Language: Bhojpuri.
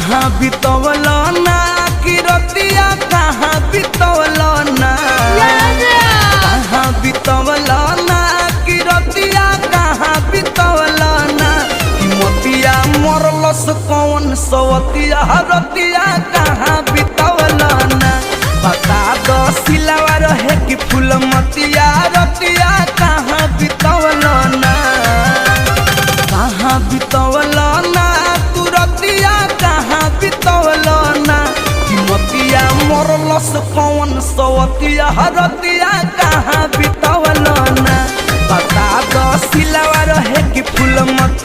कहाँ बितवल ना कि रतिया कहाँ बितवल ना कहाँ बितवल ना कि रतिया कहाँ बितवल ना कि मोतिया मरलस कौन सवतिया रतिया कहाँ बितवल ना बता दो सिलावा रहे कि फूल मतिया रतिया कहाँ बितवल ना कहाँ बितवल ना तू रतिया कहाँ बितवल ना कि मोतिया मरलस कौन सवतिया रतिया कहाँ बितवल ना बता दो सिलावा रहे कि फूल मत